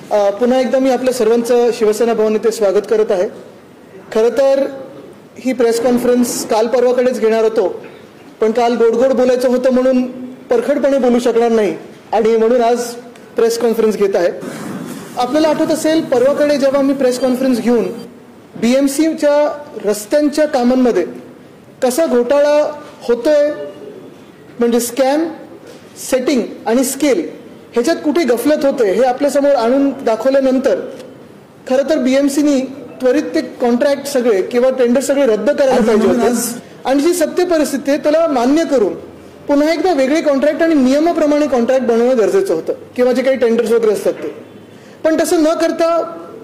पुन्हा एकदा मी आपल्या सर्वांचं शिवसेना भवन येथे स्वागत करत आहे. खरं तर ही प्रेस कॉन्फरन्स काल परवाकडेच घेणार होतो, पण काल गोड बोलायचं होतं म्हणून परखडपणे बोलू शकणार नाही आणि म्हणून आज प्रेस कॉन्फरन्स घेत आहे. आपल्याला आठवत असेल, परवाकडे जेव्हा मी प्रेस कॉन्फरन्स घेऊन BMCच्या रस्त्यांच्या कामांमध्ये कसा घोटाळा होतोय, म्हणजे स्कॅम, सेटिंग आणि स्केल ह्याच्यात कुठे गफलत होते हे आपल्यासमोर आणून दाखवल्यानंतर खरं तर BMCनी त्वरित ते कॉन्ट्रॅक्ट सगळे किंवा टेंडर सगळे रद्द करायला पाहिजे होते आणि जी सत्य परिस्थिती आहे त्याला मान्य करून पुन्हा एकदा वेगळे कॉन्ट्रॅक्ट आणि नियमाप्रमाणे कॉन्ट्रॅक्ट बनवणं गरजेचं होतं किंवा जे काही टेंडर्स वगैरे असतात ते. पण तसं न करता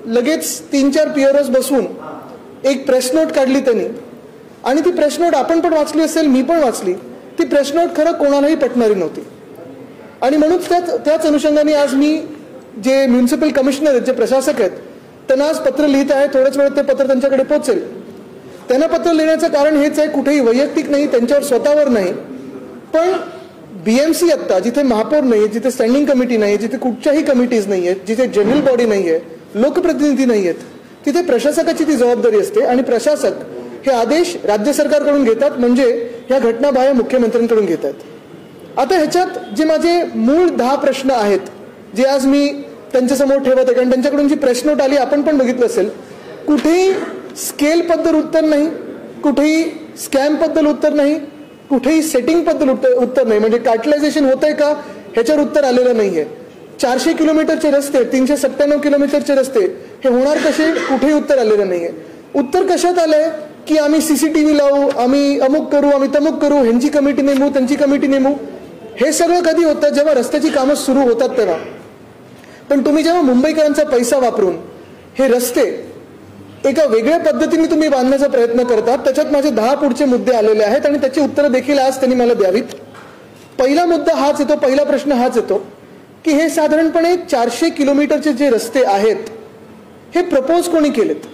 लगेच 3-4 PROs बसून एक प्रेस नोट काढली त्यांनी आणि ती प्रेस नोट आपण पण वाचली असेल, मी पण वाचली. ती प्रेस नोट खरं कोणालाही पटणारी नव्हती आणि म्हणून त्याच अनुषंगाने आज मी जे म्युनिसिपल कमिशनर आहेत, जे प्रशासक आहेत, त्यांना आज पत्र लिहित आहे. थोड्याच वेळात ते पत्र त्यांच्याकडे पोहोचेल. त्यांना पत्र लिहिण्याचं कारण हेच आहे, कुठेही वैयक्तिक नाही, त्यांच्यावर स्वतःवर नाही, पण BMC आत्ता जिथे महापौर नाही, जिथे स्टँडिंग कमिटी नाही, जिथे कुठच्याही कमिटीज नाही आहेत, जिथे जनरल बॉडी नाही आहे, लोकप्रतिनिधी नाही आहेत, तिथे प्रशासकाची ती जबाबदारी असते आणि प्रशासक हे आदेश राज्य सरकारकडून घेतात, म्हणजे ह्या घटना बाह्य मुख्यमंत्र्यांकडून घेतात. आता ह्याच्यात जे माझे मूळ 10 प्रश्न आहेत, जे आज मी त्यांच्यासमोर ठेवत आहे, कारण त्यांच्याकडून जी प्रेस नोट आली आपण पण बघितलं असेल, कुठेही स्केल बद्दल उत्तर नाही, कुठेही स्कॅम बद्दल उत्तर नाही, कुठेही सेटिंग बद्दल उत्तर नाही, म्हणजे कार्टलायझेशन होतंय का ह्याच्यावर उत्तर आलेलं नाहीये. 400 किलोमीटरचे रस्ते, 397 किलोमीटरचे रस्ते हे होणार कसे, कुठेही उत्तर आलेलं नाहीये. उत्तर कशात आलंय की आम्ही CCTV लावू, आम्ही अमुक करू, आम्ही तमुक करू, ह्यांची कमिटी नेमू, त्यांची कमिटी नेमू. हे सगळं कधी होतं, जेव्हा रस्त्याची कामं सुरू होतात तेव्हा. पण तुम्ही जेव्हा मुंबईकरांचा पैसा वापरून हे रस्ते एका वेगळ्या पद्धतीने तुम्ही बांधण्याचा प्रयत्न करतात, त्याच्यात माझे 10 पुढचे मुद्दे आलेले आहेत आणि त्याची उत्तरं देखील आज त्यांनी मला द्यावीत. पहिला मुद्दा हाच येतो, पहिला प्रश्न हाच येतो की हे साधारणपणे 400 किलोमीटरचे जे रस्ते आहेत हे प्रपोज कोणी केलेत,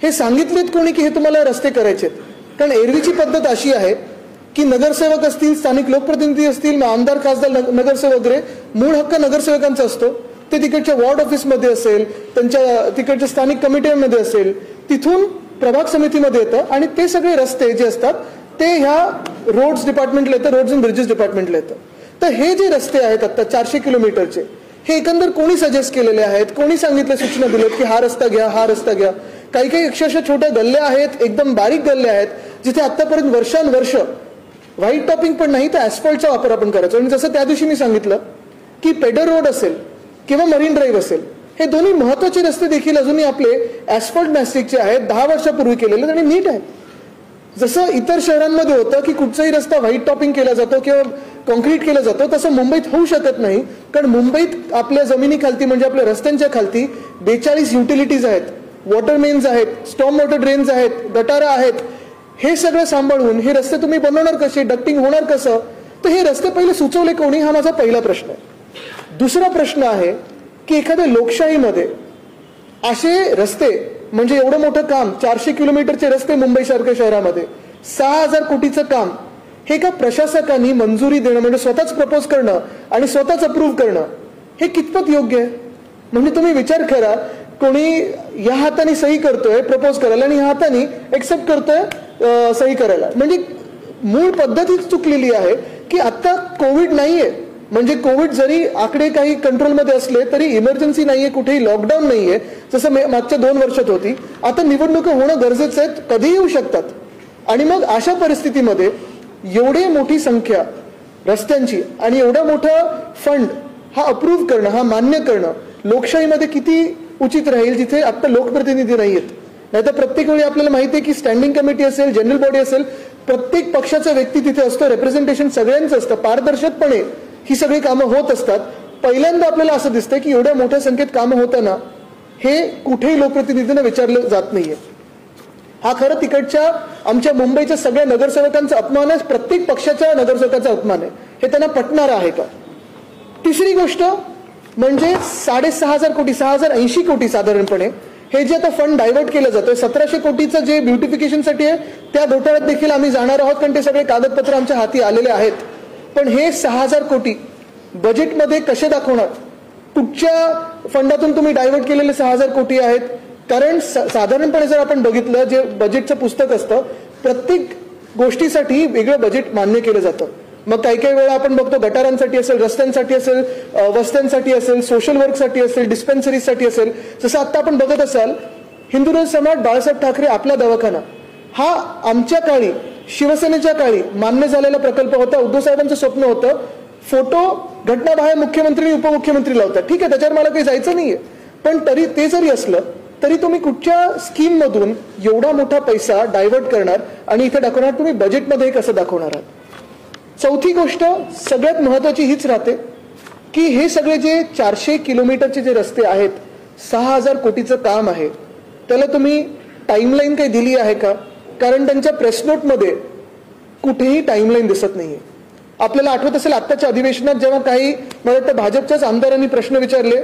हे सांगितलेत कोणी की हे तुम्हाला रस्ते करायचे आहेत. कारण एरवीची पद्धत अशी आहे की नगरसेवक असतील, स्थानिक लोकप्रतिनिधी असतील, आमदार, खासदार, नगरसेवक वगैरे, मूळ हक्क नगरसेवकांचा असतो. ते तिकडच्या वॉर्ड ऑफिसमध्ये असेल, त्यांच्या तिकडच्या स्थानिक कमिट्यांमध्ये असेल, तिथून प्रभाग समितीमध्ये येतं आणि ते सगळे रस्ते जे असतात ते ह्या रोड्स डिपार्टमेंटला येतं, रोड्स अँड ब्रिजेस डिपार्टमेंटला येतं. तर हे जे रस्ते आहेत आता 400 किलोमीटरचे, हे एकंदर कोणी सजेस्ट केलेले आहेत, कोणी सांगितले, सूचना दिलेत की हा रस्ता घ्या, हा रस्ता घ्या. काही अक्षरशः छोट्या गल्ल्या आहेत, एकदम बारीक गल्ल्या आहेत, जिथे आतापर्यंत वर्षानुवर्ष व्हाईट टॉपिंग पण नाही तर ऍस्फॉल्टचा वापर आपण करायचो. आणि जसं त्या दिवशी मी सांगितलं की पेडर रोड असेल किंवा मरीन ड्राईव्ह असेल, हे दोन्ही महत्वाचे रस्ते देखील अजूनही आपले ऍस्फॉल्ट मॅस्टिकचे आहेत, 10 वर्षापूर्वी केलेले आणि नीट आहेत. जसं इतर शहरांमध्ये होतं की कुठचाही रस्ता व्हाईट टॉपिंग केला जातो किंवा कॉन्क्रीट केला जातो, तसं मुंबईत होऊ शकत नाही. कारण मुंबईत आपल्या जमिनीखालती, म्हणजे आपल्या रस्त्यांच्या खालती 42 युटिलिटीज आहेत, वॉटर मेन्स आहेत, स्टॉर्म वॉटर ड्रेन्स आहेत, गटारा आहेत. हे सगळं सांभाळून हे रस्ते तुम्ही बनवणार कसे, डक्टिंग होणार कसं, तर हे रस्ते पहिले सुचवले कोणी, हा माझा पहिला प्रश्न आहे. दुसरा प्रश्न आहे की एखाद्या लोकशाहीमध्ये असे रस्ते, म्हणजे एवढं मोठं काम, 400 किलोमीटरचे रस्ते मुंबईसारख्या शहरामध्ये, 6000 कोटीचं काम, हे का प्रशासकांनी मंजुरी देणं, म्हणजे स्वतःच प्रपोज करणं आणि स्वतःच अप्रूव्ह करणं, हे कितपत योग्य आहे? म्हणजे तुम्ही विचार करा, कोणी या हाताने सही करतोय प्रपोज करायला आणि ह्या हाताने एक्सेप्ट करतोय सही करायला. म्हणजे मूळ पद्धतीच चुकलेली आहे की आता कोविड नाहीये, म्हणजे कोविड जरी आकडे काही कंट्रोलमध्ये असले तरी इमर्जन्सी नाहीये, कुठेही लॉकडाऊन नाहीये, जसं मागच्या 2 वर्षात होती. आता निवडणुका होणं गरजेचं आहे, कधीही येऊ शकतात. आणि मग अशा परिस्थितीमध्ये एवढी मोठी संख्या रस्त्यांची आणि एवढा मोठा फंड हा अप्रूव्ह करणं, हा मान्य करणं लोकशाहीमध्ये किती उचित राहील, जिथे आता लोकप्रतिनिधी नाहीयेत. नाहीतर प्रत्येक वेळी आपल्याला माहिती आहे की स्टँडिंग कमिटी असेल, जनरल बॉडी असेल, प्रत्येक पक्षाचा व्यक्ती तिथे असतो, रिप्रेझेंटेशन सगळ्यांचं असतं, पारदर्शकपणे ही सगळी कामं होत असतात. पहिल्यांदा आपल्याला असं दिसतंय की एवढ्या मोठ्या संख्येत कामं होताना हे कुठेही लोकप्रतिनिधींना विचारलं जात नाहीये. हा खरं तिकडच्या आमच्या मुंबईच्या सगळ्या नगरसेवकांचा अपमान आहे, प्रत्येक पक्षाच्या नगरसेवकाचा अपमान आहे. हे त्यांना पटणार आहे का? तिसरी गोष्ट म्हणजे 6500 कोटी, 6080 कोटी साधारणपणे हे जे आता फंड डायव्हर्ट केलं जातं, 1700 कोटीचं जे ब्युटिफिकेशनसाठी आहे, त्या घोटाळ्यात देखील आम्ही जाणार आहोत, कारण ते सगळे कागदपत्र आमच्या हाती आलेले आहेत. पण हे 6000 कोटी बजेटमध्ये कसे दाखवणार, कुठच्या फंडातून तुम्ही डायव्हर्ट केलेले 6,000 कोटी आहेत. कारण साधारणपणे जर आपण बघितलं, जे बजेटचं पुस्तक असतं, प्रत्येक गोष्टीसाठी वेगळं बजेट मान्य केलं जातं. मग काही काही वेळा आपण बघतो गटारांसाठी असेल, रस्त्यांसाठी असेल, वस्त्यांसाठी असेल, सोशल वर्कसाठी असेल, डिस्पेन्सरीसाठी असेल. जसं आता आपण बघत असाल, हिंदुराज सम्राट बाळासाहेब ठाकरे आपला दवाखाना हा आमच्या काळी, शिवसेनेच्या काळी मान्य झालेला प्रकल्प होता. उद्धव साहेबांचं स्वप्न होतं. फोटो घटनाबाह्य मुख्यमंत्री उपमुख्यमंत्री लावतात. ठीक आहे, त्याच्यावर मला काही जायचं नाहीये. पण तरी ते जरी असलं तरी तुम्ही कुठच्या स्कीम मधून एवढा मोठा पैसा डायव्हर्ट करणार आणि इथे दाखवणार, तुम्ही बजेटमध्ये कसं दाखवणार आहात. चौथी गोष्ट सगळ्यात महत्वाची हीच राहते की हे सगळे जे 400 किलोमीटरचे जे रस्ते आहेत, 6,000 कोटीचं काम आहे, त्याला तुम्ही टाइमलाईन काही दिली आहे का? कारण त्यांच्या प्रेस नोटमध्ये कुठेही टाइमलाईन दिसत नाहीये. आपल्याला आठवत असेल आत्ताच्या अधिवेशनात जेव्हा काही मला वाटतं भाजपच्याच आमदारांनी प्रश्न विचारले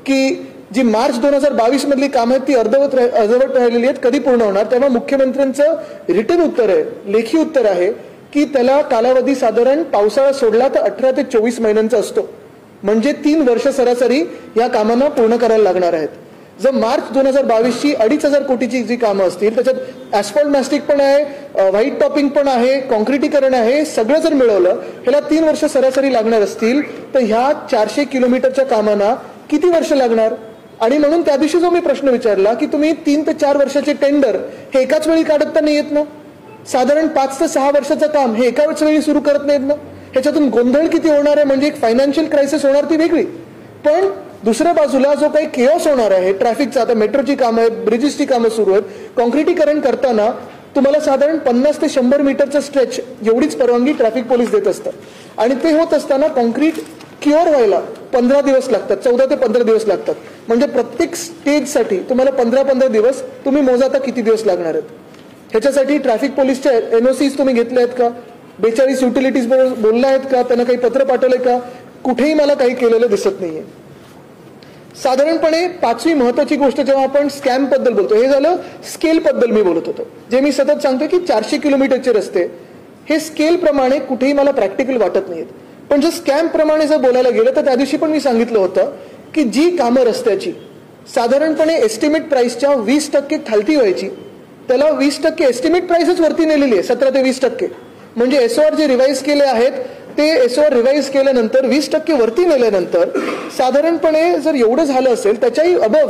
की जी मार्च 2022 मधली कामं आहेत ती अर्धवट राहिलेली आहेत, कधी पूर्ण होणार, तेव्हा मुख्यमंत्र्यांचं रिटर्न उत्तर आहे, लेखी उत्तर आहे की त्याला कालावधी साधारण पावसाळा सोडला तर 18 ते 24 महिन्यांचा असतो. म्हणजे 3 वर्ष सरासरी या कामांना पूर्ण करायला लागणार आहेत. जर मार्च 2022ची 2,500 कोटीची जी कामं असतील, त्याच्यात ऍस्फॉल्ट मॅस्टिक पण आहे, व्हाईट टॉपिंग पण आहे, कॉन्क्रिटीकरण आहे, सगळं जर मिळवलं ह्याला 3 वर्ष सरासरी लागणार असतील, तर ह्या 400 किलोमीटरच्या कामांना किती वर्ष लागणार? आणि म्हणून त्या दिवशी जो मी प्रश्न विचारला की तुम्ही 3 ते 4 वर्षाचे टेंडर हे एकाच वेळी काढत तर नाही येत ना, साधारण 5 ते 6 वर्षाचं काम हे एकाच वेळी सुरू करत नाहीत ना, ह्याच्यातून गोंधळ किती होणार आहे, म्हणजे एक फायनान्शियल क्रायसिस होणार ती वेगळी. पण दुसऱ्या बाजूला जो काही केओस होणार आहे ट्रॅफिकचा, आता मेट्रोची कामं आहेत, ब्रिजेसची कामं सुरू आहेत, कॉन्क्रिटीकरण करताना तुम्हाला साधारण 50 ते 100 मीटरचं स्ट्रेच एवढीच परवानगी ट्रॅफिक पोलीस देत असतात. आणि ते होत असताना कॉन्क्रीट क्युअर व्हायला 15 दिवस लागतात, 14 ते 15 दिवस लागतात. म्हणजे प्रत्येक स्टेजसाठी तुम्हाला 15-15 दिवस तुम्ही मोजा आता किती दिवस लागणार आहेत. ह्याच्यासाठी ट्रॅफिक पोलीसच्या NOCs तुम्ही घेतले आहेत का? 42 युटिलिटीज बोलल्या आहेत का? त्यांना काही पत्र पाठवलंय का? कुठेही मला काही केलेलं दिसत नाहीये. साधारणपणे 5वी महत्वाची गोष्ट जेव्हा आपण स्कॅम बद्दल बोलतो, हे झालं स्केल बद्दल मी बोलत होतो, जे मी सतत सांगतोय की 400 किलोमीटरचे रस्ते हे स्केल प्रमाणे कुठेही मला प्रॅक्टिकल वाटत नाहीत. पण जर स्कॅम प्रमाणे जर बोलायला गेलं तर त्या दिवशी पण मी सांगितलं होतं की जी कामं रस्त्याची साधारणपणे एस्टिमेट प्राइसच्या 20% खालती व्हायची, त्याला 20% एस्टिमेट प्राइसच वरती नेलेली आहे, 17 ते 20%. म्हणजे SOR जे रिवाईज केले आहेत ते SOR रिवाईज केल्यानंतर 20% वरती नेल्यानंतर साधारणपणे जर एवढं झालं असेल, त्याच्याही अबव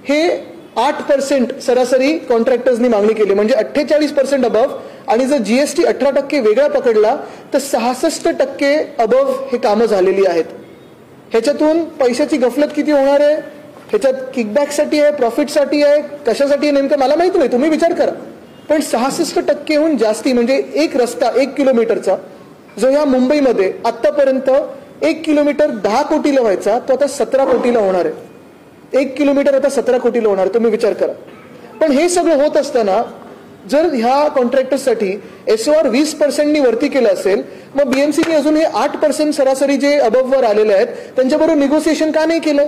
हे 8% सरासरी कॉन्ट्रॅक्टर्सनी मागणी केली, म्हणजे 48% अबव. आणि जर GST 18% वेगळा पकडला तर 66% अबव हे कामं झालेली आहेत. ह्याच्यातून पैशाची गफलत किती होणार आहे, ह्याच्यात किकबॅकसाठी आहे, प्रॉफिटसाठी आहे, कशासाठी आहे नेमकं मला माहिती नाही, तुम्ही विचार करा. पण 66%हून जास्ती, म्हणजे एक रस्ता 1 किलोमीटरचा जो या मुंबईमध्ये आतापर्यंत 1 किलोमीटर 10 कोटीला व्हायचा, तो आता 17 कोटीला होणार आहे. 1 किलोमीटर आता 17 कोटीला होणार, तुम्ही विचार करा. पण हे सगळं होत असताना जर ह्या कॉन्ट्रॅक्टर्ससाठी SOR 20% वरती केलं असेल, मग BMCने अजून हे 8% सरासरी जे अबववर आलेले आहेत त्यांच्याबरोबर निगोसिएशन का नाही केलं?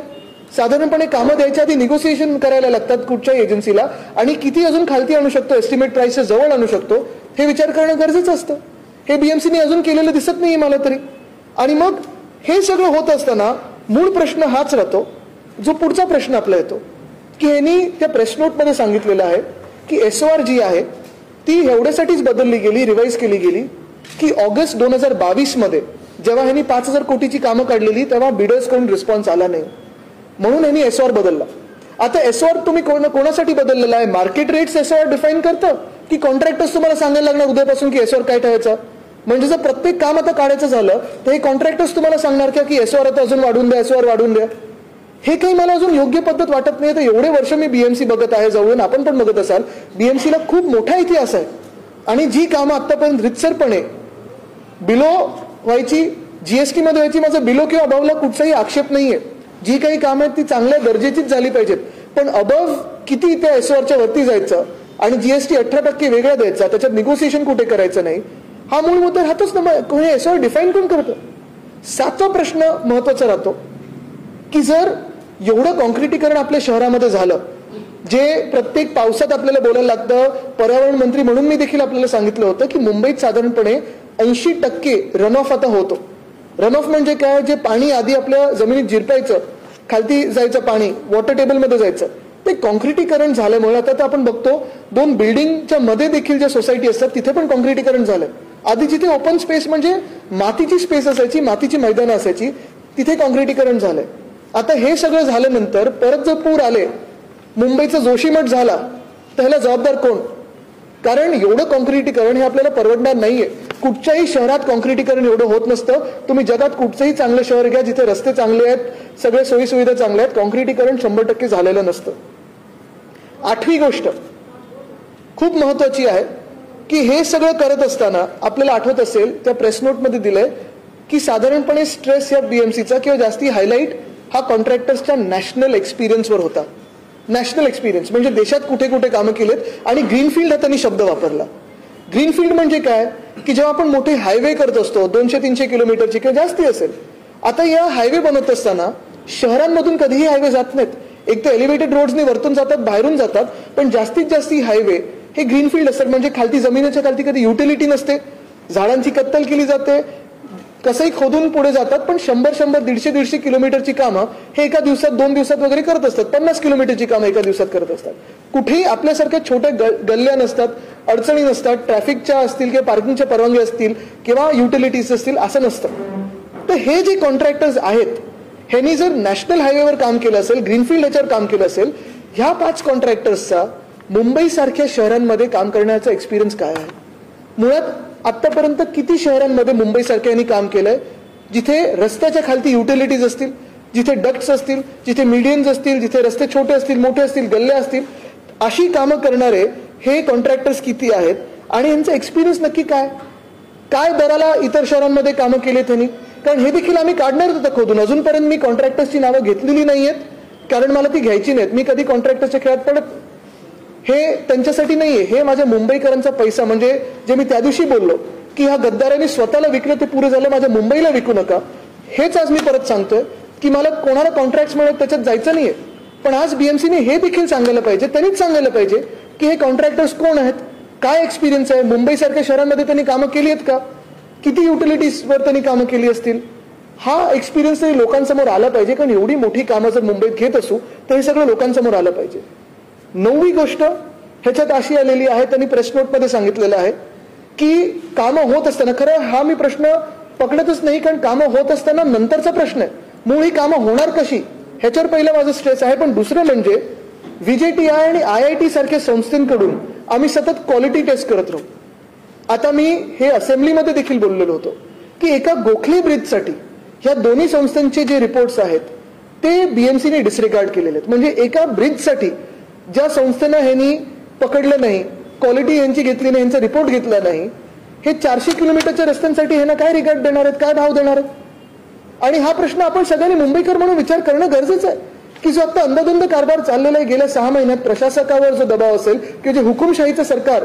साधारणपणे कामं द्यायच्या आधी निगोसिएशन करायला लागतात कुठच्याही एजन्सीला, आणि किती अजून खालती आणू शकतो, एस्टिमेट प्राइसच्या जवळ आणू शकतो, हे विचार करणं गरजेचं असतं. हे BMCने अजून केलेलं दिसत नाही मला तरी. आणि मग हे सगळं होत असताना मूळ प्रश्न हाच राहतो, जो पुढचा प्रश्न आपला येतो की ह्यांनी त्या प्रेस नोटमध्ये सांगितलेलं आहे की SOR जी आहे ती एवढ्यासाठीच बदलली गेली, रिवाईज केली गेली की ऑगस्ट 2022 मध्ये जेव्हा ह्यांनी 5,000 कोटीची कामं काढलेली तेव्हा बिडर्सकडून रिस्पॉन्स आला नाही, म्हणून ह्यांनी SOR बदलला. आता SOR तुम्ही कोणासाठी बदललेला आहे? मार्केट रेट्स SOR डिफाईन करतं की कॉन्ट्रॅक्टर्स तुम्हाला सांगायला लागणार उद्यापासून की SOR काय ठेवायचं? म्हणजे जर प्रत्येक काम आता काढायचं झालं तर हे कॉन्ट्रॅक्टर्स तुम्हाला सांगणार का की SOR आता अजून वाढून द्या, SOR वाढून द्या? हे काही मला अजून योग्य पद्धत वाटत नाही. तर एवढे वर्ष मी BMC बघत आहे जवळून, आपण पण बघत असाल, BMCला खूप मोठा इतिहास आहे आणि जी कामं आतापर्यंत रितसरपणे बिलो व्हायची, GST मध्ये व्हायची, माझा बिलो किंवा अबवला कुठचाही आक्षेप नाहीये. जी काही कामं आहेत ती चांगल्या दर्जाचीच झाली पाहिजेत, पण अबव किती त्या SORच्या वरती जायचं आणि GST 18% वेगळा द्यायचा, त्याच्यात निगोसिएशन कुठे करायचं नाही, हा मूळ मुद्दा राहतोच ना. कोणी SOR डिफाईन कोण करतं? 7वा प्रश्न महत्वाचा राहतो की जर एवढं कॉन्क्रिटीकरण आपल्या शहरामध्ये झालं, जे प्रत्येक पावसात आपल्याला बोलायला लागतं, पर्यावरण मंत्री म्हणून मी देखील आपल्याला सांगितलं होतं की मुंबईत साधारणपणे 80% रन ऑफ आता होतो. रन ऑफ म्हणजे काय? जे पाणी आधी आपल्या जमिनीत जिरपायचं खालती जायचं पाणी, वॉटर टेबलमध्ये जायचं, ते कॉन्क्रिटीकरण झाल्यामुळे आता तर आपण बघतो 2 बिल्डिंगच्या मध्ये देखील ज्या सोसायटी असतात तिथे पण कॉन्क्रिटीकरण झालं. आधी जिथे ओपन स्पेस म्हणजे मातीची स्पेस असायची, मातीची मैदानं असायची, तिथे कॉन्क्रिटीकरण झालंय. आता हे सगळं झाल्यानंतर परत जर पूर आले, मुंबईचा जोशीमठ झाला, तर ह्याला जबाबदार कोण? कारण एवढं कॉन्क्रिटीकरण हे आपल्याला परवडणार नाहीये. कुठच्याही शहरात कॉन्क्रिटीकरण एवढं होत नसतं. तुम्ही जगात कुठचंही चांगलं शहर घ्या जिथे रस्ते चांगले आहेत, सगळे सोयी सुविधा चांगल्या आहेत, कॉन्क्रिटीकरण 100% झालेलं नसतं. 8वी गोष्ट खूप महत्वाची आहे की हे सगळं करत असताना आपल्याला आठवत असेल त्या प्रेस नोटमध्ये दिलंय की साधारणपणे स्ट्रेस या बीएमसीचा किंवा जास्ती हायलाईट हा कॉन्ट्रॅक्टर्सच्या नॅशनल एक्सपिरियन्सवर होता. नॅशनल एक्सपिरियन्स म्हणजे देशात कुठे कुठे कामं केलेत आणि ग्रीनफील्ड हा त्यांनी शब्द वापरला. ग्रीनफील्ड म्हणजे काय की जेव्हा आपण मोठे हायवे करत असतो 200-300 किलोमीटरची किंवा जास्ती असेल, आता या हायवे बनवत असताना शहरांमधून कधीही हायवे जात नाहीत. एक तर एलिव्हेटेड रोड्सनी वरतून जातात, बाहेरून जातात, पण जास्तीत जास्त हायवे हे ग्रीनफील्ड असतात. म्हणजे खालती जमिनीच्या खालती कधी युटिलिटी नसते, झाडांची कत्तल केली जाते, कसंही खोदून पुढे जातात, पण 100-100, 150-150 किलोमीटरची कामं हे एका दिवसात 2 दिवसात वगैरे करत असतात. 50 किलोमीटरची कामं एका दिवसात करत असतात. कुठेही आपल्यासारख्या छोट्या गल्ल्या नसतात, अडचणी नसतात, ट्रॅफिकच्या असतील किंवा पार्किंगच्या परवानगी असतील किंवा युटिलिटीज असतील, असं नसतं. तर हे जे कॉन्ट्रॅक्टर्स आहेत ह्यांनी जर नॅशनल हायवेवर काम केलं असेल, ग्रीनफील्ड ह्याच्यावर काम केलं असेल, ह्या 5 कॉन्ट्रॅक्टर्सचा मुंबई सारख्या शहरांमध्ये काम करण्याचा एक्सपिरियन्स काय आहे? मुळात आतापर्यंत किती शहरांमध्ये मुंबई सारख्यांनी काम केलंय जिथे रस्त्याच्या खालती युटिलिटीज असतील, जिथे डक्ट्स असतील, जिथे मीडियन्स असतील, जिथे रस्ते छोटे असतील, मोठे असतील, गल्ल्या असतील, अशी कामं करणारे हे कॉन्ट्रॅक्टर्स किती आहेत आणि यांचा एक्सपिरियन्स नक्की काय? काय दराला इतर शहरांमध्ये कामं केली त्यांनी? कारण हे देखील आम्ही काढणार होतं खोदून. अजूनपर्यंत मी कॉन्ट्रॅक्टर्सची नावं घेतलेली नाहीयेत कारण मला ती घ्यायची नाहीत. मी कधी कॉन्ट्रॅक्टर्सच्या खेळात पडत, हे त्यांच्यासाठी नाहीये, हे माझ्या मुंबईकरांचा पैसा. म्हणजे जे मी त्या दिवशी बोललो की ह्या गद्दारांनी स्वतःला विकलं ते पुरे झालं, माझ्या मुंबईला विकू नका, हेच आज मी परत सांगतोय की मला कोणाला कॉन्ट्रॅक्ट मिळत त्याच्यात जायचं नाहीये. पण आज बीएमसीने हे देखील सांगायला पाहिजे, त्यांनीच सांगायला पाहिजे की हे कॉन्ट्रॅक्टर्स कोण आहेत, काय एक्सपिरियन्स आहे, मुंबई सारख्या शहरांमध्ये त्यांनी कामं केली आहेत का, किती युटिलिटीजवर त्यांनी कामं केली असतील. हा एक्सपिरियन्स लोकांसमोर आला पाहिजे. कारण एवढी मोठी कामं जर मुंबईत घेत असू तर हे सगळं लोकांसमोर आलं पाहिजे. 9वी गोष्ट ह्याच्यात अशी आलेली आहे, त्यांनी प्रेस नोटमध्ये सांगितलेलं आहे की कामं होत असताना, खरं हा मी प्रश्न पकडतच नाही कारण कामं होत असताना नंतरचा प्रश्न आहे, मूळ ही कामं होणार कशी ह्याच्यावर पहिलं माझं स्ट्रेस आहे. पण दुसरं म्हणजे व्हीजेटीआय आणि IIT सारख्या संस्थांकडून आम्ही सतत क्वालिटी टेस्ट करत राहू. आता मी हे असेंब्लीमध्ये देखील बोललेलो होतो की एका गोखले ब्रिजसाठी ह्या दोन्ही संस्थांचे जे रिपोर्ट्स आहेत ते बीएमसीने डिसरिगार्ड केलेले आहेत. म्हणजे एका ब्रिजसाठी ज्या संस्थेनं ह्यांनी पकडलं नाही, क्वालिटी यांची घेतली नाही, यांचा रिपोर्ट घेतला नाही, हे 400 किलोमीटरच्या रस्त्यांसाठी ह्यांना काय रिगार्ड देणार आहेत, काय भाव देणार आहेत? आणि हा प्रश्न आपण सगळ्यांनी मुंबईकर म्हणून विचार करणं गरजेचं आहे की जो आता अंदाधुंद कारभार चाललेला आहे गेल्या 6 महिन्यात, प्रशासकावर जो दबाव असेल किंवा जे हुकुमशाहीचं सरकार,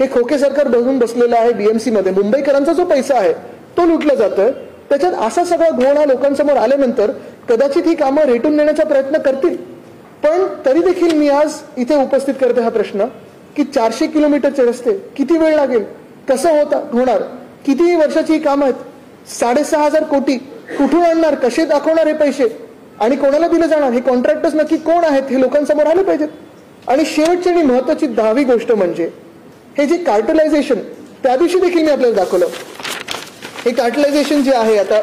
हे खोके सरकार बघून बसलेलं आहे बीएमसी मध्ये, मुंबईकरांचा जो पैसा आहे तो लुटला जातोय, त्याच्यात असा सगळा घोळ हा लोकांसमोर आल्यानंतर कदाचित ही कामं रेटून नेण्याचा प्रयत्न करतील. पण तरी देखील मी आज इथे उपस्थित करते हा प्रश्न की 400 किलोमीटरचे रस्ते किती वेळ लागेल, कसं होणार, किती वर्षाची ही कामं आहेत, 6,500 कोटी कुठून आणणार, कसे दाखवणार हे पैसे आणि कोणाला दिले जाणार, हे कॉन्ट्रॅक्टर्स नक्की कोण आहेत हे लोकांसमोर आले पाहिजेत. आणि शेवटची आणि महत्वाची 10वी गोष्ट म्हणजे हे जे कार्टलायझेशन, त्या दिवशी देखील मी आपल्याला दाखवलं, हे कार्टलायझेशन जे आहे, आता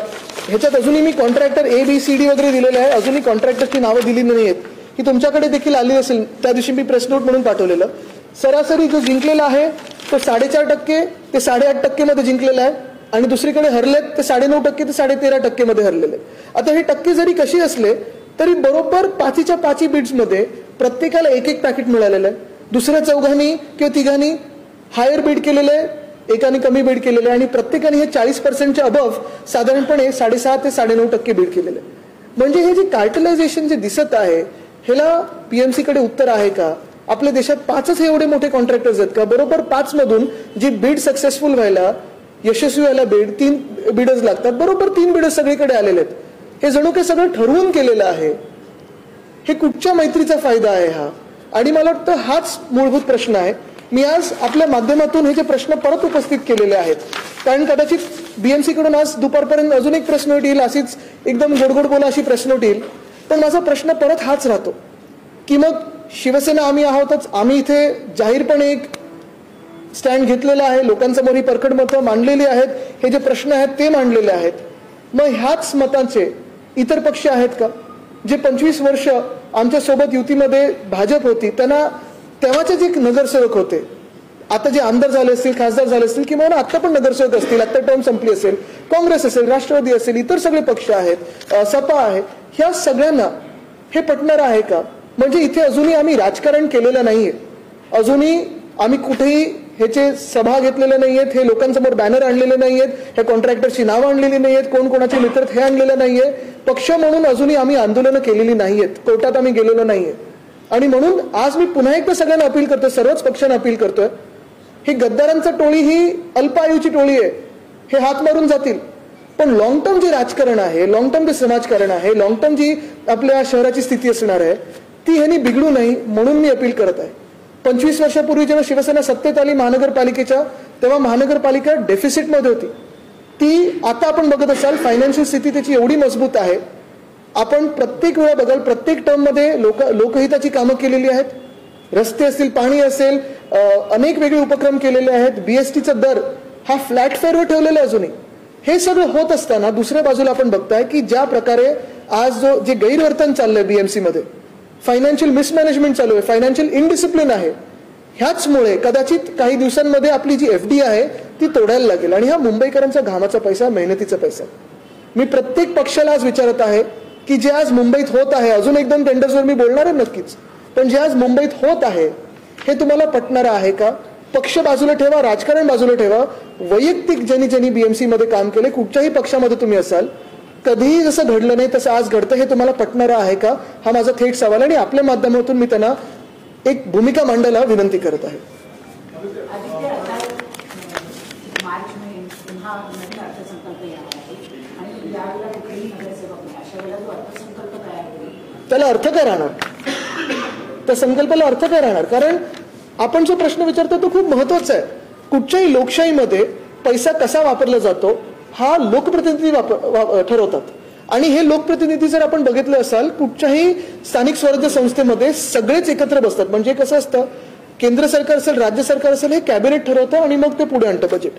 ह्याच्यात अजूनही मी कॉन्ट्रॅक्टर ABCD वगैरे दिलेलं आहे, अजूनही कॉन्ट्रॅक्टरची नावं दिली नाही आहेत, ही तुमच्याकडे देखील आली असेल, त्या दिवशी मी प्रेस नोट म्हणून पाठवलेलं. सरासरी जो जिंकलेला आहे तो 4.5% ते 8.5% मध्ये जिंकलेला आहे आणि दुसरीकडे हरलेत ते 9.5% ते 13.5% मध्ये हरलेले. आता हे टक्के जरी कशी असले तरी बरोबर 5च्या 5 बिड्समध्ये प्रत्येकाला एक पॅकेट मिळालेलं आहे. दुसऱ्या चौघांनी किंवा तिघांनी हायर बीड केलेलं आहे, एकाने कमी बीड केलेलं आहे आणि प्रत्येकाने हे 40%च्या अबव साधारणपणे 6.5 ते 9.5% बीड केलेलं आहे. म्हणजे हे जे कार्टलायझेशन जे दिसत आहे ह्याला बीएमसी कडे उत्तर आहे का? आपल्या देशात 5च एवढे मोठे कॉन्ट्रॅक्टर्स आहेत का? बरोबर 5 मधून जी बीड सक्सेसफुल व्हायला, यशस्वी व्हायला 3 बिडच लागतात, बरोबर 3 बिडच सगळीकडे आलेले आहेत. हे जणू काही सगळं ठरवून केलेलं आहे. हे कुठच्या मैत्रीचा फायदा आहे हा? आणि मला वाटतं हाच मूलभूत प्रश्न आहे. मी आज आपल्या माध्यमातून हे जे प्रश्न परत उपस्थित केलेले आहेत, कारण कदाचित बीएमसी कडून आज दुपारपर्यंत अजून एक प्रेस नोट येईल, अशीच एकदम गोडगोड बोला अशी प्रेस नोट येईल पण माझा प्रश्न परत हाच राहतो की मग शिवसेना आम्ही आहोतच, आम्ही इथे जाहीरपणे एक स्टँड घेतलेला आहे, लोकांसमोर ही परखड मतं मांडलेली आहेत, हे जे प्रश्न आहेत ते मांडलेले आहेत. मग ह्याच मतांचे इतर पक्ष आहेत का जे 25 वर्ष आमच्या सोबत युतीमध्ये भाजप होती, त्यांना तेव्हाचे जे नगरसेवक होते, आता जे आमदार झाले असतील, खासदार झाले असतील किंवा आता पण नगरसेवक असतील, आता टर्म संपली असेल, काँग्रेस असेल, राष्ट्रवादी असेल, इतर सगळे पक्ष आहेत, सपा आहे, ह्या सगळ्यांना हे पटणार आहे का? म्हणजे इथे अजूनही आम्ही राजकारण केलेलं नाहीये, अजूनही आम्ही कुठेही ह्याचे सभा घेतलेले नाहीयेत, हे लोकांसमोर बॅनर आणलेले नाहीयेत, हे कॉन्ट्रॅक्टरची नावं आणलेली नाहीयेत, कोण कोणाचे मित्र हे आणलेलं नाहीये, पक्ष म्हणून अजूनही आम्ही आंदोलनं केलेली नाहीयेत, कोर्टात आम्ही गेलेलो नाहीये. आणि म्हणून आज मी पुन्हा एकदा सगळ्यांना अपील करतोय, सर्वच पक्षांना अपील करतोय, ही गद्दारांचा टोळी ही अल्प आयुची टोळी आहे, हे हात मारून जातील, पण लॉंग टर्म जे राजकारण आहे, लॉंग टर्म जे समाजकारण आहे, लॉंग टर्म जी आपल्या शहराची स्थिती असणार आहे ती ह्यांनी बिघडू नये म्हणून मी अपील करत आहे. 25 वर्षापूर्वी जेव्हा शिवसेना सत्तेत आली महानगरपालिकेच्या, तेव्हा महानगरपालिका डेफिसिटमध्ये होती. ती आता आपण बघत असाल फायनान्शियल स्थिती त्याची एवढी मजबूत आहे, आपण प्रत्येक वेळा बघाल प्रत्येक टर्ममध्ये लोकहिताची कामं केलेली आहेत, रस्ते असतील, पाणी असेल, अनेक वेगळे उपक्रम केलेले आहेत, बीएसटीचा दर हा फ्लॅट फेअरवर ठेवलेला अजूनही. हे सगळं होत असताना दुसऱ्या बाजूला आपण बघताय की ज्या प्रकारे आज जे गैरवर्तन चाललंय बीएमसी मध्ये, फायनान्शियल मिसमॅनेजमेंट चालू आहे, फायनान्शियल इनडिसिप्लिन आहे, ह्याचमुळे कदाचित काही दिवसांमध्ये आपली जी एफडी आहे ती तोडायला लागेल. आणि हा मुंबईकरांचा घामाचा पैसा, मेहनतीचा पैसा. मी प्रत्येक पक्षाला आज विचारत आहे की जे आज मुंबईत होत आहे, अजून एकदम टेंडर्सवर मी बोलणार आहे नक्कीच, पण जे आज मुंबईत होत आहे हे तुम्हाला पटणारं आहे का? पक्ष बाजूला ठेवा, राजकारण बाजूला ठेवा, वैयक्तिक ज्यांनी बीएमसी मध्ये काम केले, कुठच्याही पक्षामध्ये तुम्ही असाल, कधीही जसं घडलं नाही तसं आज घडतं, हे तुम्हाला पटणारं आहे का? हा माझा थेट सवाल आणि आपल्या माध्यमातून मी त्यांना एक भूमिका मांडायला विनंती करत आहे. त्याला अर्थ काय राहणार? त्या संकल्पाला अर्थ काय राहणार? कारण आपण जो प्रश्न विचारतो तो खूप महत्वाचा आहे. कुठच्याही लोकशाहीमध्ये पैसा कसा वापरला जातो हा लोकप्रतिनिधी ठरवतात. आणि हे लोकप्रतिनिधी जर आपण बघितलं असाल, कुठच्याही स्थानिक स्वराज्य संस्थेमध्ये सगळेच एकत्र बसतात. म्हणजे कसं असतं, केंद्र सरकार असेल, राज्य सरकार असेल, हे कॅबिनेट ठरवतं आणि मग ते पुढे आणतं बजेट.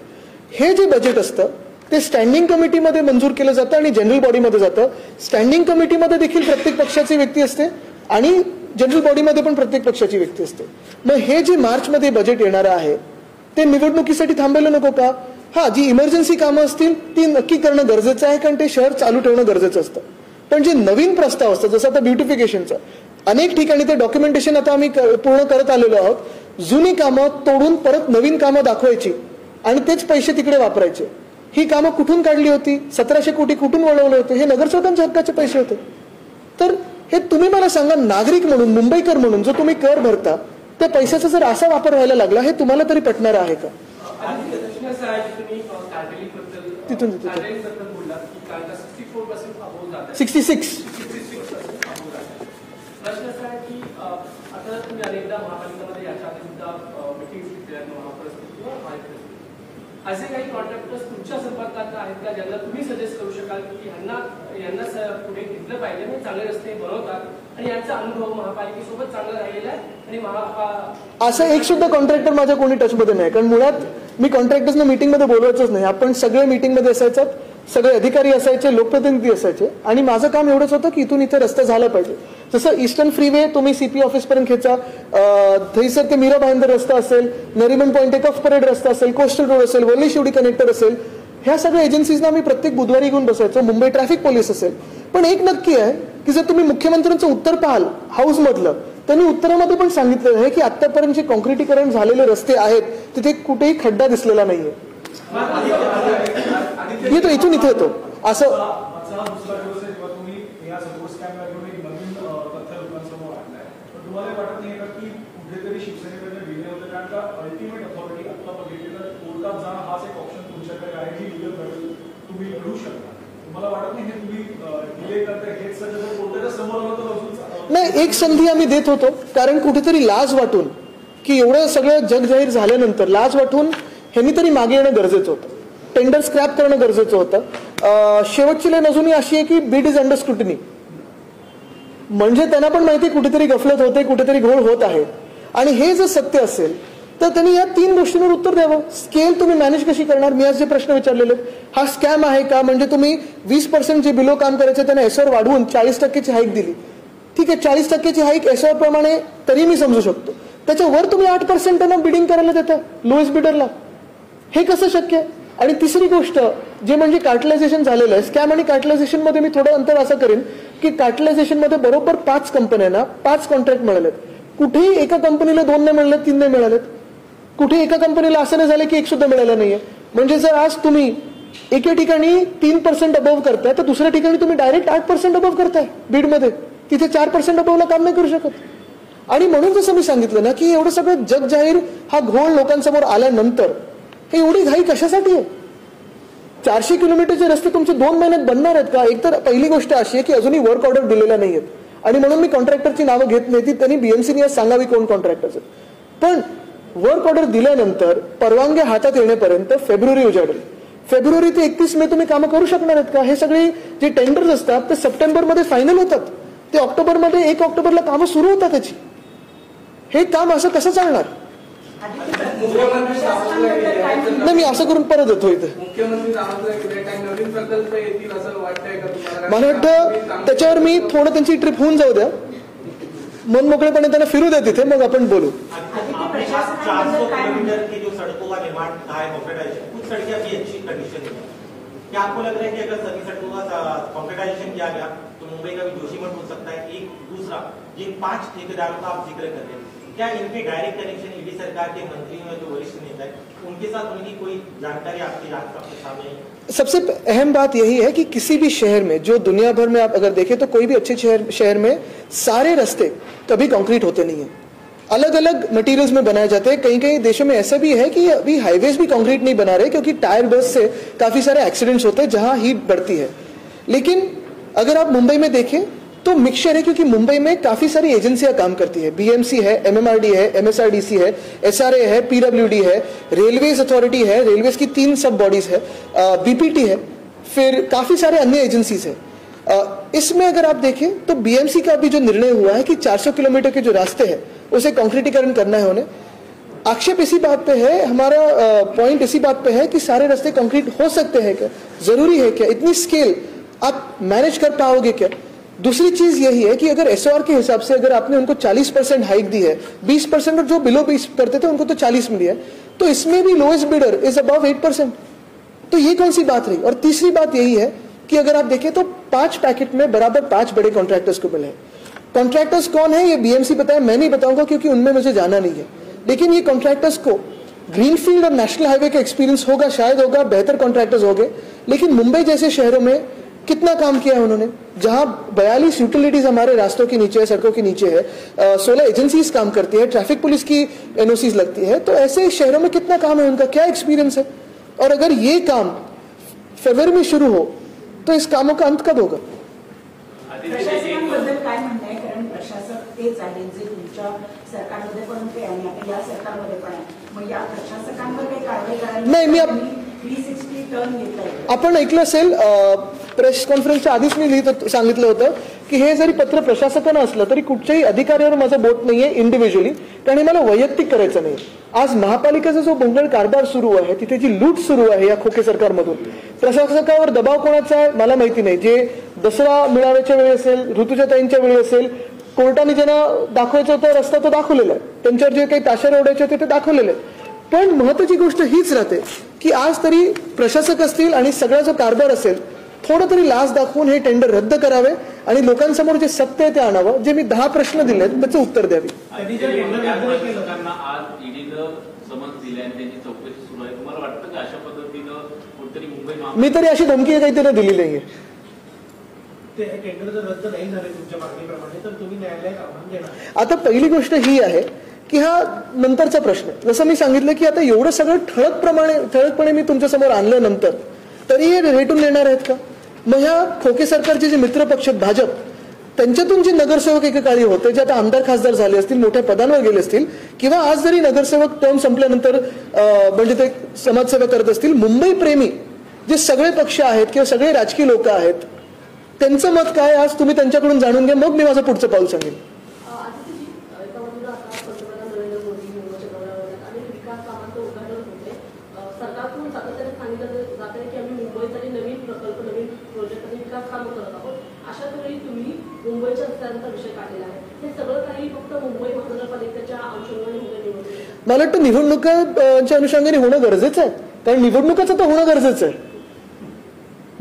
हे जे बजेट असतं ते स्टँडिंग कमिटीमध्ये मंजूर केलं जातं आणि जनरल बॉडीमध्ये जातं. स्टँडिंग कमिटीमध्ये देखील प्रत्येक पक्षाची व्यक्ती असते आणि जनरल बॉडीमध्ये पण प्रत्येक पक्षाची व्यक्ती असते. मग हे जे मार्चमध्ये बजेट येणारं आहे ते निवडणुकीसाठी थांबायला नको का? हा, जी इमर्जन्सी कामं असतील ती नक्की करणं गरजेचं आहे, कारण ते शहर चालू ठेवणं गरजेचं असतं. पण जे नवीन प्रस्ताव असतात, जसं आता ब्युटिफिकेशनचं, अनेक ठिकाणी ते डॉक्युमेंटेशन आता आम्ही पूर्ण करत आलेलो आहोत. जुनी कामं तोडून परत नवीन कामं दाखवायची आणि तेच पैसे तिकडे वापरायचे. ही कामं कुठून काढली होती? 1700 कोटी कुठून वळवले होते? हे नगरसेवकांच्या हक्काचे पैसे होते. तर हे तुम्ही मला सांगा, नागरिक म्हणून, मुंबईकर म्हणून जो तुम्ही कर भरता, त्या पैशाचा जर असा वापर व्हायला लागला, हे तुम्हाला तरी पटणार आहे का? तिथून 66 असे काही कॉन्ट्रॅक्टर्स तुमच्या संपर्कात आहेत का ज्यांना तुम्ही सजेस्ट करू शकाल की यांना पुढे घेतलं पाहिजे, म्हणजे चांगले रस्ते बनवतात आणि यांचा अनुभव महापालिकेसोबत चांगला राहिलेला आहे आणि असं एक सुद्धा कॉन्ट्रॅक्टर माझ्या कोणी टचमध्ये नाही. कारण मुळात मी कॉन्ट्रॅक्टर्सना मीटिंगमध्ये बोलवायचंच नाही. आपण सगळे मीटिंगमध्ये असायचं, सगळे अधिकारी असायचे, लोकप्रतिनिधी असायचे आणि माझं काम एवढंच होतं की इथून इथे रस्ता झाला पाहिजे. जसं ईस्टर्न फ्रीवे तुम्ही सीपी ऑफिसपर्यंत खेचा, थैसर ते मीरा भाईंदर रस्ता असेल, नरिमन पॉईंट ते कफ परेड रस्ता असेल, कोस्टल रोड असेल, वरळी शिवडी कनेक्टर असेल, ह्या सगळ्या एजन्सीजना आम्ही प्रत्येक बुधवारी घेऊन बसायचो. मुंबई ट्रॅफिक पोलीस असेल. पण एक नक्की आहे की जर तुम्ही मुख्यमंत्र्यांचं उत्तर पाहाल हाऊसमधलं, त्यांनी उत्तरामध्ये पण सांगितलेलं आहे की आतापर्यंत जे कॉन्क्रिटीकरण झालेले रस्ते आहेत तिथे कुठेही खड्डा दिसलेला नाहीये. येतो इथून इथे येतो असं. नाही, एक संधी आम्ही देत होतो, कारण कुठेतरी लाज वाटून की एवढं सगळं जग जाहीर झाल्यानंतर लाज वाटून ह्यांनी तरी मागे येणं गरजेचं होतं, टेंडर स्क्रॅप करणं गरजेचं होतं. शेवटची लाईन अजूनही अशी आहे की बीड इज अंडर स्क्रुटिनी. म्हणजे त्यांना पण माहिती कुठेतरी गफलत होते, कुठेतरी घोळ होत आहे. आणि हे जर सत्य असेल तर त्यांनी या 3 गोष्टींवर उत्तर द्यावं. स्केल तुम्ही मॅनेज कशी करणार? मी आज जे प्रश्न विचारलेले, हा स्कॅम आहे का? म्हणजे तुम्ही 20% जे बिलो काम करायचे त्यांना एसओर वाढवून 40% हाईक दिली. ठीक आहे, 40% हाईक एसओर प्रमाणे तरी मी समजू शकतो. त्याच्यावर तुम्ही 8% बिडिंग करायला देता लोएस्ट बिडरला. हे कसं शक्य आहे? आणि तिसरी गोष्ट जे म्हणजे कार्टलायझेशन झालेलं आहे, स्कॅम आणि कार्टलायझेशन मध्ये मी थोडं अंतर असं करेन की कार्टलायझेशन मध्ये बरोबर 5 कंपन्यांना 5 कॉन्ट्रॅक्ट मिळालेत. कुठेही एका कंपनीला 2 नाही मिळाले, 3 नाही मिळालेत. कुठे एका कंपनीला असं नाही झालं की 1 सुद्धा मिळालं नाहीये. म्हणजे जर आज तुम्ही एके ठिकाणी 3% अबव्ह करताय तर दुसऱ्या ठिकाणी तुम्ही डायरेक्ट 8% अबव्ह करताय बीडमध्ये. तिथे 4% अबव्हला काम नाही करू शकत. आणि म्हणून जसं मी सांगितलं ना की एवढं सगळं जग जाहीर हा घोळ लोकांसमोर आल्यानंतर हे एवढी घाई कशासाठी आहे? 400 किलोमीटरचे रस्ते तुमचे 2 महिन्यात बनणार आहेत का? एक तर पहिली गोष्ट अशी आहे की अजूनही वर्क ऑर्डर दिलेल्या नाहीयेत आणि म्हणून मी कॉन्ट्रॅक्टरची नावं घेत नाही. ती त्यांनी बीएमसीने सांगावी कोण कॉन्ट्रॅक्टर्स आहेत. पण वर्क ऑर्डर दिल्यानंतर परवानग्या हातात येण्यापर्यंत फेब्रुवारी उजाडेल. फेब्रुवारी ते 31 मे तुम्ही कामं करू शकणार आहेत का? हे सगळे जे टेंडर्स असतात ते सप्टेंबरमध्ये फायनल होतात, ते ऑक्टोबरमध्ये 1 ऑक्टोबरला कामं सुरू होतात त्याची. हे काम असं कसं चालणार? नाही, मी असं करून परत येतो इथे. मला वाटतं त्याच्यावर मी थोडं त्यांची ट्रिप होऊन जाऊ द्या, मन मोकळेपणे त्यांना फिरू द्या तिथे, मग आपण बोलू. 400 किलोमीटर की जो सड़कों का निर्माण है कॉन्क्रीटाइजेशन, कुछ सड़कें अभी अच्छी कंडीशन में है. क्या आपको लग रहा है कि अगर सभी सड़कों का कॉन्क्रीटाइजेशन किया गया तो मुंबई का भी जोशीमठ हो सकता है? एक दूसरा, जिन 5 ठेकेदारों का आप जिक्र कर रहे हैं, क्या इनके डायरेक्ट कनेक्शन ईडी सरकार के मंत्रियों में जो वरिष्ठ नेता है उनके साथ उनकी कोई जानकारी आपके सामने है? सबसे अहम बात यही है कि किसी भी शहर में, जो दुनिया भर में आप अगर देखें तो कोई भी अच्छे शहर में सारे रास्ते कभी कंक्रीट होते नहीं है, अलग अलग मटेरियल्स में बनाए जाते हैं. कई कई देशों में ऐसा भी है कि अभी हाईवेज भी कंक्रीट नहीं बना रहे क्योंकि टायर बस से काफी सारे एक्सीडेंट्स होते हैं जहां हीट बढ़ती है. लेकिन अगर आप मुंबई में देखें तो मिक्सचर है, क्योंकि मुंबई में काफी सारी एजेंसियां काम करती है. बीएमसी है, एमएमआरडी है, एमएसआरडीसी है, एसआरए है, पीडब्ल्यूडी है, रेलवेज अथॉरिटी है, रेलवेज की 3 सब बॉडीज है, बीपीटी है, फिर काफी सारे अन्य एजेंसीज है. इसमें अगर आप देखें तो बीएमसी का भी जो निर्णय हुआ है कि 400 किलोमीटर के जो रास्ते हैं उसे कॉन्क्रीटीकरण करना है उन्हें. आक्षेप इसी बात पे है, हमारा पॉइंट इसी बात पे है कि सारे रास्ते कंक्रीट हो सकते हैं क्या? जरूरी है क्या? इतनी स्केल आप मैनेज कर पाओगे क्या? दूसरी चीज यही है कि अगर एसओआर के हिसाब से अगर आपने उनको 40% हाइक दी है, 20% और जो बिलो 20 करते थे उनको तो 40 मिली है, तो इसमें भी लोएस्ट बिडर इज अबव 8%. तो ये कौन सी बात रही? और तीसरी बात यही है कि अगर आप देखें तो 5 पैकेट में बराबर 5 बड़े कॉन्ट्रैक्टर्स को मिले. कॉन्ट्रैक्टर्स कौन है ये बीएमसी बताया, मैं नहीं बताऊंगा क्योंकि उनमें मुझे जाना नहीं है. लेकिन ये कॉन्ट्रैक्टर्स को ग्रीनफील्ड और नेशनल हाईवे का एक्सपीरियंस होगा, शायद होगा, बेहतर कॉन्ट्रैक्टर्स होंगे. लेकिन मुंबई जैसे शहरों में कितना काम किया है उन्होंने, जहां 42 यूटिलिटीज हमारे रास्तों के नीचे है, सड़कों के नीचे है, 16 एजेंसीज काम करती है, ट्रैफिक पुलिस की एनओसीज लगती है. तो ऐसे शहरों में कितना काम है उनका, क्या एक्सपीरियंस है? और अगर ये काम फरवरी में शुरू हो तो इस कामों का अंत कब होगा? प्रशासनाबद्दल काय म्हणणं आहे? कारण प्रशासक तेच आहेत जे तुमच्या सरकारमध्ये पण ते आणि आता या सरकारमध्ये पण आहे. मग या प्रशासकांवर काही कारवाई करायला नाही, मी 360 टर्न घेता येईल. आपण ऐकलं असेल, प्रेस कॉन्फरन्सच्या आधीच मी सांगितलं होतं की हे जरी पत्र प्रशासकानं असलं तरी कुठच्याही अधिकाऱ्यावर माझं बोट नाहीये इंडिव्हिज्युअली, कारण हे मला वैयक्तिक करायचं नाही. आज महापालिकेचा जो भोंगळ कारभार सुरू आहे, तिथे जी लूट सुरू आहे या खोके सरकारमधून, प्रशासकावर दबाव कोणाचा आहे मला माहिती नाही. जे दसरा मेळाव्याच्या वेळी असेल, ऋतुजाताईंच्या वेळी असेल, कोर्टाने ज्यांना दाखवायचा होता रस्ता तो दाखवलेला आहे, त्यांच्यावर जे काही ताशेरे ओढायचे होते ते दाखवलेले आहे. पण महत्वाची गोष्ट हीच राहते की आज तरी प्रशासक असतील आणि सगळा जो कारभार असेल, थोडं तरी लाच दाखवून हे टेंडर रद्द करावे आणि लोकांसमोर जे सत्य आहे ते आणावं. जे मी 10 प्रश्न दिले त्याचं उत्तर द्यावी. आज ईडीनं समन्स दिले आणि त्यांची चौकशी सुरू आहे. तुम्हाला वाटतं की अशा पद्धतीनं कुठेतरी मुंबई, मी तरी अशी धमकी काही त्यांना दिली नाहीये. ते टेंडर जर रद्द नाही झाले तुमच्या मागणीप्रमाणे तर तुम्ही न्यायालयात आव्हान देणार? आता पहिली गोष्ट ही आहे की हा नंतरचा प्रश्न. जसं मी सांगितलं की आता एवढं सगळं ठळकपणे मी तुमच्या समोर आणल्यानंतर तरी हे रेटून देणार आहेत का? मग ह्या खोके सरकारचे जे मित्र पक्ष आहेत भाजप, त्यांच्यातून जे नगरसेवक एकेकाळी होते, जे आता आमदार खासदार झाले असतील, मोठ्या पदांवर गेले असतील, किंवा आज जरी नगरसेवक टर्म संपल्यानंतर म्हणजे ते समाजसेवा करत असतील, मुंबई प्रेमी जे सगळे पक्ष आहेत किंवा सगळे राजकीय लोक आहेत, त्यांचं मत काय आज तुम्ही त्यांच्याकडून जाणून घ्या, मग मी माझं पुढचं पाऊल सांगेन. एका बाजूला आता पंतप्रधान नरेंद्र मोदी मुंबईच्या दौऱ्यावर आहेत आणि विकास कामांचं उद्घाटन होते. सरकारकडून सातत्याने सांगितलं जात आहे की आम्ही मुंबईसाठी नवीन प्रकल्प, नवीन प्रोजेक्ट आणि विकास कामं करत आहोत. अशाच वेळी तुम्ही मुंबईच्या रस्त्यांचा विषय काढलेला आहे. हे सगळं काही फक्त मुंबई महानगरपालिकेच्या अनुषंगाने होणं निवडणूक, मला वाटतं निवडणुकांच्या अनुषंगाने होणं गरजेचं आहे, कारण निवडणुकाचं तर होणं गरजेचं आहे.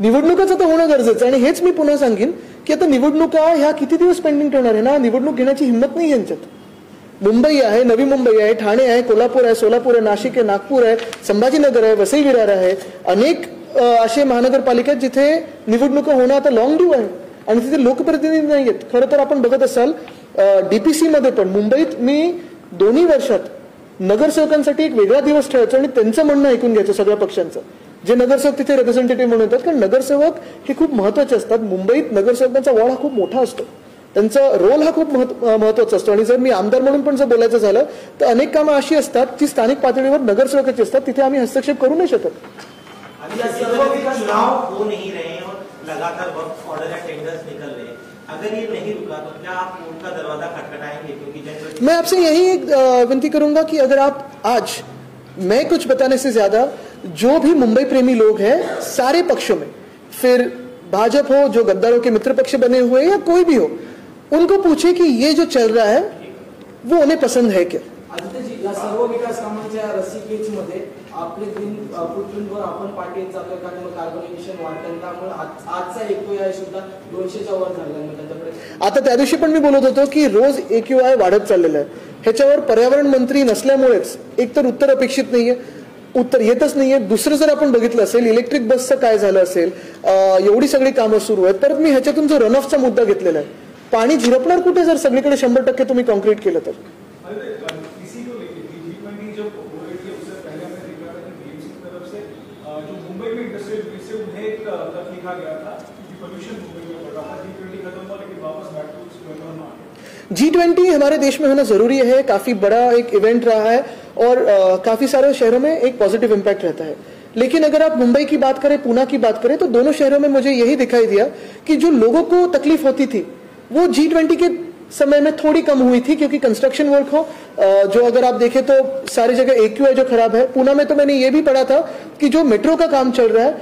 निवडणुकाचं तर होणं गरजेचं आहे. आणि हेच मी पुन्हा सांगेन की आता निवडणुका ह्या किती दिवस पेंडिंग ठेवणार आहे ना. निवडणूक घेण्याची हिंमत नाही यांच्यात. मुंबई आहे, नवी मुंबई आहे, ठाणे आहे, कोल्हापूर आहे, सोलापूर आहे, नाशिक आहे, नागपूर आहे, संभाजीनगर आहे, वसई विरार आहे. अनेक असे महानगरपालिका जिथे निवडणुका होणं आता लॉंग ड्यू आहे आणि तिथे लोकप्रतिनिधी नाही आहेत. खरं तर आपण बघत असाल डीपीसी मध्ये पण मुंबईत मी 2 वर्षात नगरसेवकांसाठी एक वेगळा दिवस ठेवायचो आणि त्यांचं म्हणणं ऐकून घ्यायचं सगळ्या पक्षांचं. जे नगरसेवक तिथे रिप्रेझेंटेटिव्ह म्हणून येतात, कारण नगरसेवक हे खूप महत्वाचे असतात. मुंबईत नगरसेवकांचा वॉर्ड हा खूप मोठा असतो, त्यांचा रोल हा खूप महत्वाचा असतो. आणि जर मी आमदार म्हणून पण जर बोलायचं झालं तर अनेक कामं अशी असतात जी स्थानिक पातळीवर नगरसेवकाची असतात, तिथे आम्ही हस्तक्षेप करू नाही शकत. चुनाव हो नहीं रहे और लगातार वक्त ऑर्डर या टेंडर्स निकल रहे हैं, अगर ये नहीं रुका तो क्या आप कोर्ट का दरवाजा खटखटाएंगे? क्योंकि मैं आपसे यही विनती करूंगा कि अगर आप आज, मैं कुछ बताने से ज्यादा जो भी मुंबई प्रेमी लोग हैं सारे पक्षों में, फिर भाजपा हो, जो गद्दारों के मित्र पक्ष बने हुए या कोई भी हो, उनको पूछे कि ये जो चल रहा है वो उन्हें पसंद है क्या. आदित्यजी, या सर्व विकास कामांच्या रसिकेजमध्ये आपले दिन फुटप्रिंटवर आपण पाठी जातोय का मग कार्बोनेशन वाढतं, त्यामुळे आजचा AQI सुद्धा 200च्या वर झाला. आता त्या दिवशी पण मी बोलत होतो की रोज AQI वाढत चाललेलं आहे. ह्याच्यावर पर्यावरण मंत्री नसल्यामुळेच एकतर उत्तर अपेक्षित नाहीये, उत्तर येतच नाहीये. दुसरं जर आपण बघितलं असेल इलेक्ट्रिक बसचं काय झालं असेल, एवढी सगळी कामं सुरू आहेत. परत मी ह्याच्यातून जो रन ऑफचा मुद्दा घेतलेला आहे, पाणी झिरपणार कुठे जर सगळीकडे 100% तुम्ही कॉन्क्रीट केलं तर. G20 हमारे देश में होना जरूरी है, काफी बड़ा एक इवेंट रहा है और काफी सारे शहरों में एक पॉजिटिव इम्पैक्ट रहता है. लेकिन अगर आप मुंबई की बात करें, पुणे की बात करें, तो दोनों शहरों में मुझे यही दिखाई दिया कि जो लोगों को तकलीफ होती थी वो G20 के समय में थोड़ी कम हुई थी, क्योंकि कंस्ट्रक्शन वर्क हो, जो अगर आप देखें तो सारी जगह AQI जो खराब है. पुणे में तो मैंने ये भी पढ़ा था कि जो मेट्रो का काम चल रहा है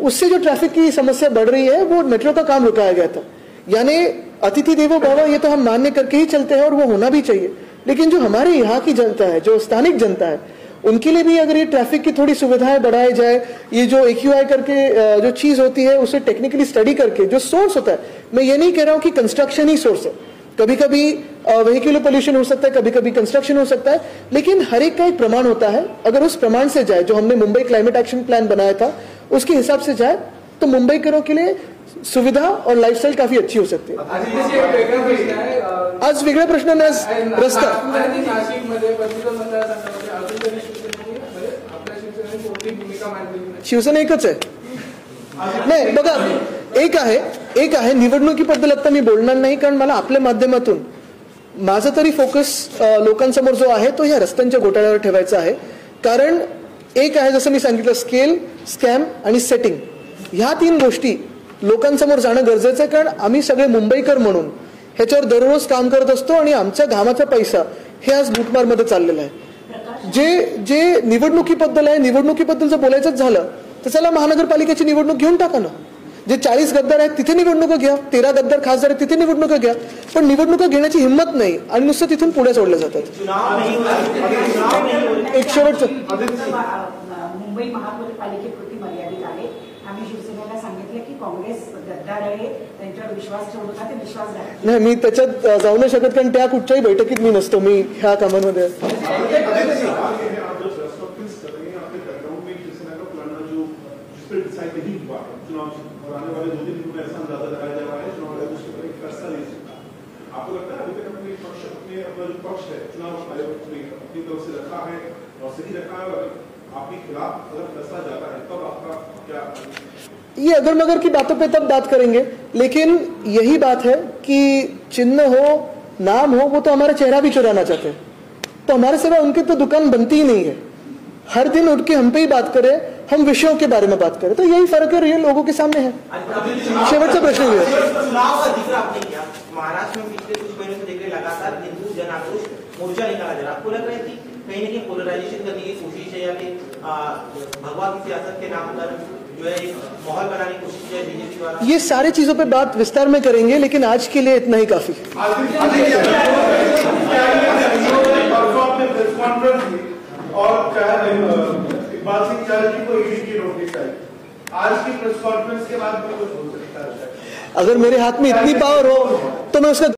उससे जो ट्रैफिक की समस्या बढ़ रही है वो मेट्रो का काम रुकाया गया था. यानी अतिथि देवो भव ये तो हम मान्य करके ही चलते हैं और वो होना भी चाहिए. लेकिन जो हमारे यहाँ की जनता है, जो स्थानिक जनता है, उनके लिए भी अगर ये ट्रैफिक की थोड़ी सुविधाएं बढ़ाई जाए, ये जो AQI करके जो चीज होती है उसे टेक्निकली स्टडी करके जो सोर्स होता है, मैं ये नहीं कह रहा हूँ कि कंस्ट्रक्शन ही सोर्स है, कभी कभी व्हीक्यूलर पोल्यूशन हो सकता है, कभी कभी कंस्ट्रक्शन हो सकता है, लेकिन हर एक का एक प्रमाण होता है. अगर उस प्रमाण से जाए, जो हमने मुंबई क्लाइमेट एक्शन प्लान बनाया था उसके हिसाब से जाए, तो मुंबईकरों के लिए सुविधा और लाइफस्टाइल काफी अच्छी हो सकती है. आज वेगळा प्रश्न नाही, आज रस्ता. शिवसेना एकच आहे. नाही बघा, एक आहे निवडणुकीबद्दल आता मी बोलणार नाही, कारण मला आपल्या माध्यमातून माझा तरी फोकस लोकांसमोर जो आहे तो ह्या रस्त्यांच्या घोटाळ्यावर ठेवायचा आहे. कारण एक आहे, जसं मी सांगितलं, स्केल, स्कॅम आणि सेटिंग, ह्या 3 गोष्टी लोकांसमोर जाणं गरजेचं आहे. कारण आम्ही सगळे मुंबईकर म्हणून ह्याच्यावर दररोज काम करत असतो आणि आमच्या घामाचा पैसा हे आज लूटमारमध्ये चाललेला आहे. जे निवडणुकीबद्दल आहे, निवडणुकीबद्दल जर बोलायचंच झालं तर चला महानगरपालिकेची निवडणूक घेऊन टाका ना. जे 40 गद्दार आहेत तिथे निवडणुका घ्या, 13 गद्दार खासदार आहेत तिथे निवडणुका घ्या, पण निवडणुका घेण्याची हिंमत नाही आणि नुसतं तिथून पुढे सोडले जातात. एक शेवटचं, मुंबई महानगरपालिकेपुरती मर्यादित आहे. आम्ही शिवसेनेला सांगितलं की काँग्रेस गद्दार आहे, त्यांच्यावर विश्वास ठेवू नका, ते विश्वासघात. नाही, मी त्याच्यात जाऊ नाही शकत, कारण त्या कुठच्याही बैठकीत मी नसतो. मी ह्या कामांमध्ये ये अगर मगर की बातों पे तब बात करेंगे, लेकिन यही बात है कि चिन्ह हो, नाम हो, वो तो हमारा चेहरा भी चुराना चाहते हैं. तो हमारे सिवा उनकी तो दुकान बनती ही नहीं है. हर दिन उठ के हम पे ही बात करें हम विषयों के बारे में बात करें। तो यही फर्क है, ये लोगों के सामने है। शेवटचा प्रश्न ये है, चुनाव का जिक्र आपने किया, महाराष्ट्र में पिछले कुछ महीनों से देख रहे लगातार हिंदू जन आक्रोश मोर्चा निकाला जा रहा है। आपको लग रहा है कि कहीं ना कहीं पोलराइजेशन करने की कोशिश है या फिर भगवा की सियासत के नाम पर जो है एक माहौल बनाने की कोशिश है बीजेपी द्वारा? ये सारी चीजों पे बात विस्तार में करेंगे, लेकिन आज के लिए इतना ही काफी। और इकबाल सिंह चहल जी को ईडी की नोटिस आई, आज की प्रेस कॉन्फ्रेंस के बाद भी कुछ हो सकता है? अगर मेरे हाथ में इतनी पावर हो तो मैं उसका